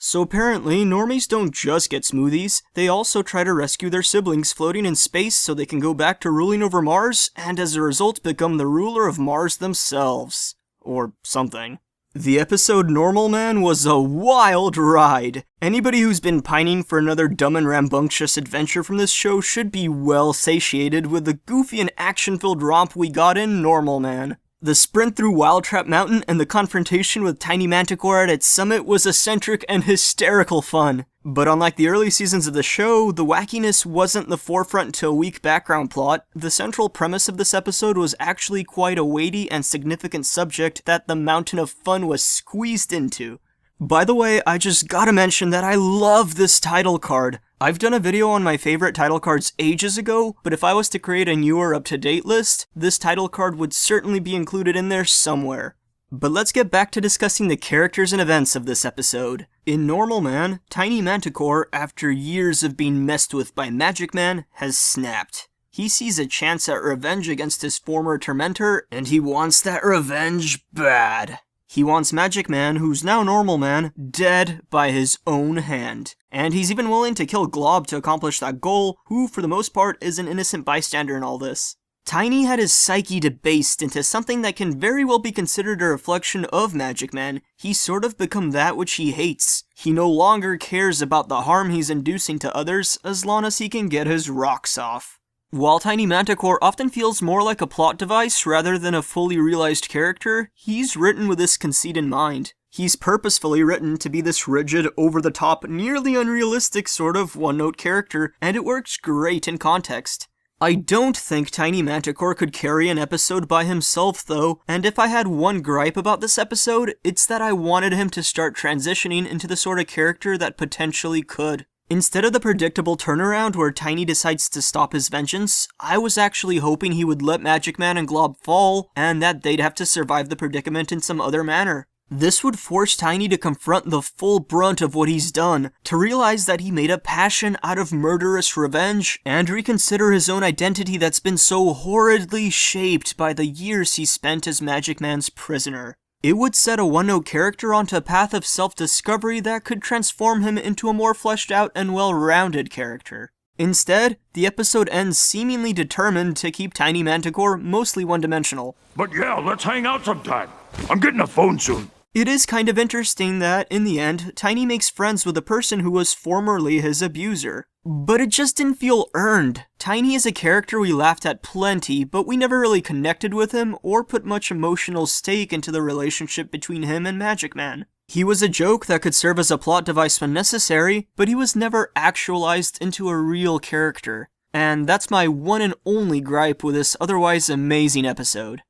So apparently, normies don't just get smoothies, they also try to rescue their siblings floating in space so they can go back to ruling over Mars, and as a result become the ruler of Mars themselves. Or something. The episode Normal Man was a wild ride. Anybody who's been pining for another dumb and rambunctious adventure from this show should be well satiated with the goofy and action-filled romp we got in Normal Man. The sprint through Wild Trap Mountain and the confrontation with Tiny Manticore at its summit was eccentric and hysterical fun. But unlike the early seasons of the show, the wackiness wasn't the forefront to a weak background plot. The central premise of this episode was actually quite a weighty and significant subject that the mountain of fun was squeezed into. By the way, I just gotta mention that I love this title card. I've done a video on my favorite title cards ages ago, but if I was to create a newer up-to-date list, this title card would certainly be included in there somewhere. But let's get back to discussing the characters and events of this episode. In Normal Man, Tiny Manticore, after years of being messed with by Magic Man, has snapped. He sees a chance at revenge against his former tormentor, and he wants that revenge bad. He wants Magic Man, who's now Normal Man, dead by his own hand. And he's even willing to kill Glob to accomplish that goal, who for the most part is an innocent bystander in all this. Tiny had his psyche debased into something that can very well be considered a reflection of Magic Man. He's sort of become that which he hates. He no longer cares about the harm he's inducing to others as long as he can get his rocks off. While Tiny Manticore often feels more like a plot device rather than a fully realized character, he's written with this conceit in mind. He's purposefully written to be this rigid, over-the-top, nearly unrealistic sort of one-note character, and it works great in context. I don't think Tiny Manticore could carry an episode by himself though, and if I had one gripe about this episode, it's that I wanted him to start transitioning into the sort of character that potentially could. Instead of the predictable turnaround where Tiny decides to stop his vengeance, I was actually hoping he would let Magic Man and Glob fall, and that they'd have to survive the predicament in some other manner. This would force Tiny to confront the full brunt of what he's done, to realize that he made a passion out of murderous revenge, and reconsider his own identity that's been so horridly shaped by the years he spent as Magic Man's prisoner. It would set a one-note character onto a path of self-discovery that could transform him into a more fleshed-out and well-rounded character. Instead, the episode ends seemingly determined to keep Tiny Manticore mostly one-dimensional. But yeah, let's hang out sometime. I'm getting a phone soon. It is kind of interesting that, in the end, Tiny makes friends with a person who was formerly his abuser. But it just didn't feel earned. Tiny is a character we laughed at plenty, but we never really connected with him or put much emotional stake into the relationship between him and Magic Man. He was a joke that could serve as a plot device when necessary, but he was never actualized into a real character. And that's my one and only gripe with this otherwise amazing episode.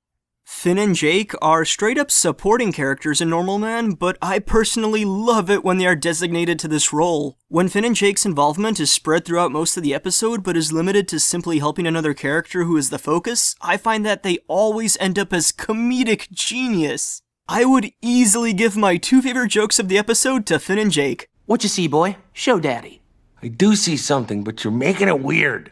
Finn and Jake are straight-up supporting characters in Normal Man, but I personally love it when they are designated to this role. When Finn and Jake's involvement is spread throughout most of the episode, but is limited to simply helping another character who is the focus, I find that they always end up as comedic genius. I would easily give my two favorite jokes of the episode to Finn and Jake. What you see, boy? Show Daddy. I do see something, but you're making it weird.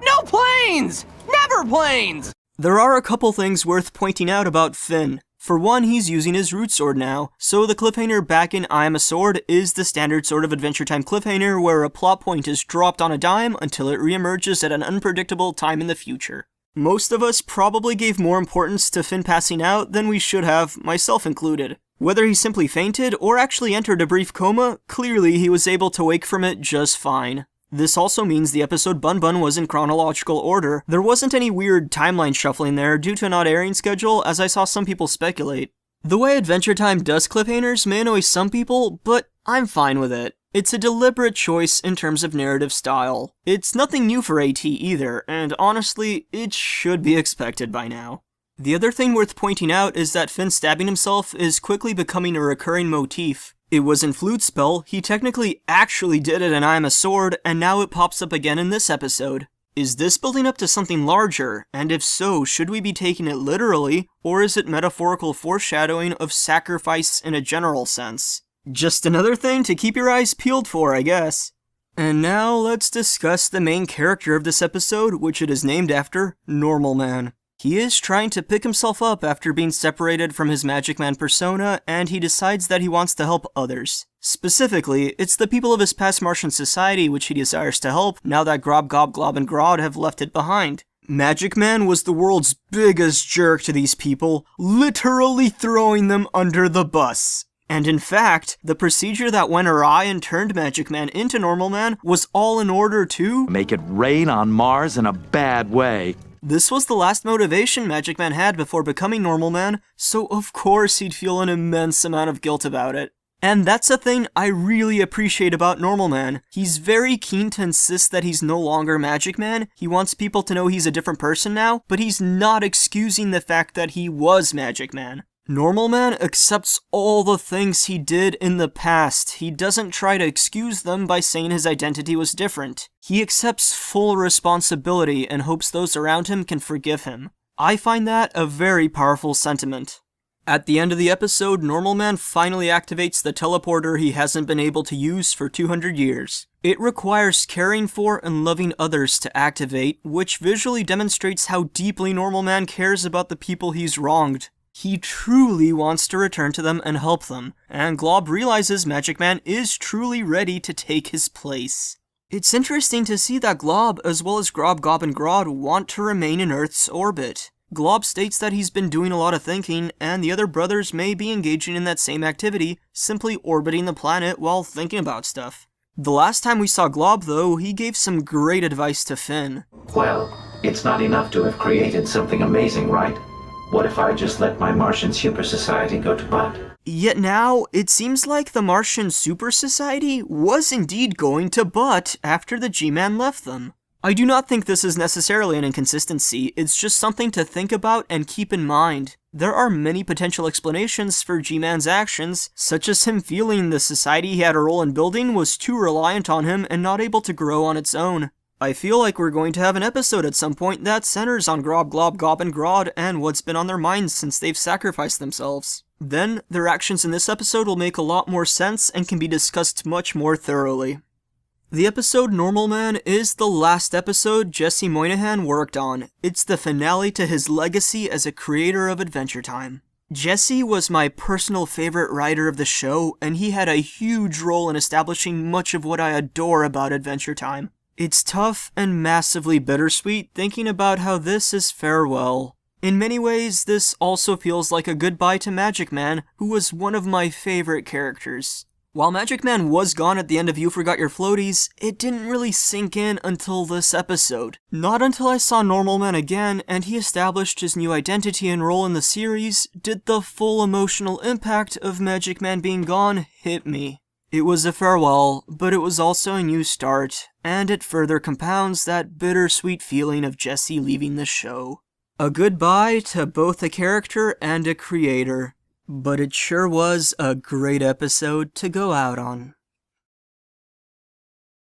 No planes! Never planes! There are a couple things worth pointing out about Finn. For one, he's using his root sword now, so the cliffhanger back in I Am a Sword is the standard sort of Adventure Time cliffhanger where a plot point is dropped on a dime until it reemerges at an unpredictable time in the future. Most of us probably gave more importance to Finn passing out than we should have, myself included. Whether he simply fainted or actually entered a brief coma, clearly he was able to wake from it just fine. This also means the episode Bun Bun was in chronological order. There wasn't any weird timeline shuffling there due to an odd airing schedule, as I saw some people speculate. The way Adventure Time does cliffhangers may annoy some people, but I'm fine with it. It's a deliberate choice in terms of narrative style. It's nothing new for AT either, and honestly, it should be expected by now. The other thing worth pointing out is that Finn stabbing himself is quickly becoming a recurring motif. It was in Flute Spell, he technically actually did it in I Am a Sword, and now it pops up again in this episode. Is this building up to something larger? And if so, should we be taking it literally, or is it metaphorical foreshadowing of sacrifice in a general sense? Just another thing to keep your eyes peeled for, I guess. And now let's discuss the main character of this episode, which it is named after, Normal Man. He is trying to pick himself up after being separated from his Magic Man persona, and he decides that he wants to help others. Specifically, it's the people of his past Martian society which he desires to help now that Grob, Gob, Glob, and Grod have left it behind. Magic Man was the world's biggest jerk to these people, literally throwing them under the bus. And in fact, the procedure that went awry and turned Magic Man into Normal Man was all in order to make it rain on Mars in a bad way. This was the last motivation Magic Man had before becoming Normal Man, so of course he'd feel an immense amount of guilt about it. And that's a thing I really appreciate about Normal Man. He's very keen to insist that he's no longer Magic Man. He wants people to know he's a different person now, but he's not excusing the fact that he was Magic Man. Normal Man accepts all the things he did in the past. He doesn't try to excuse them by saying his identity was different. He accepts full responsibility and hopes those around him can forgive him. I find that a very powerful sentiment. At the end of the episode, Normal Man finally activates the teleporter he hasn't been able to use for 200 years. It requires caring for and loving others to activate, which visually demonstrates how deeply Normal Man cares about the people he's wronged. He truly wants to return to them and help them, and Glob realizes Magic Man is truly ready to take his place. It's interesting to see that Glob, as well as Grob, Gob, and Grod, want to remain in Earth's orbit. Glob states that he's been doing a lot of thinking, and the other brothers may be engaging in that same activity, simply orbiting the planet while thinking about stuff. The last time we saw Glob, though, he gave some great advice to Finn. Well, it's not enough to have created something amazing, right? What if I just let my Martian super society go to butt? Yet now, it seems like the Martian super society was indeed going to butt after the G-Man left them. I do not think this is necessarily an inconsistency, it's just something to think about and keep in mind. There are many potential explanations for G-Man's actions, such as him feeling the society he had a role in building was too reliant on him and not able to grow on its own. I feel like we're going to have an episode at some point that centers on Grob, Glob, Gob, and Grod and what's been on their minds since they've sacrificed themselves. Then, their actions in this episode will make a lot more sense and can be discussed much more thoroughly. The episode Normal Man is the last episode Jesse Moynihan worked on. It's the finale to his legacy as a creator of Adventure Time. Jesse was my personal favorite writer of the show, and he had a huge role in establishing much of what I adore about Adventure Time. It's tough and massively bittersweet thinking about how this is farewell. In many ways, this also feels like a goodbye to Magic Man, who was one of my favorite characters. While Magic Man was gone at the end of You Forgot Your Floaties, it didn't really sink in until this episode. Not until I saw Normal Man again and he established his new identity and role in the series did the full emotional impact of Magic Man being gone hit me. It was a farewell, but it was also a new start, and it further compounds that bittersweet feeling of Jesse leaving the show. A goodbye to both a character and a creator, but it sure was a great episode to go out on.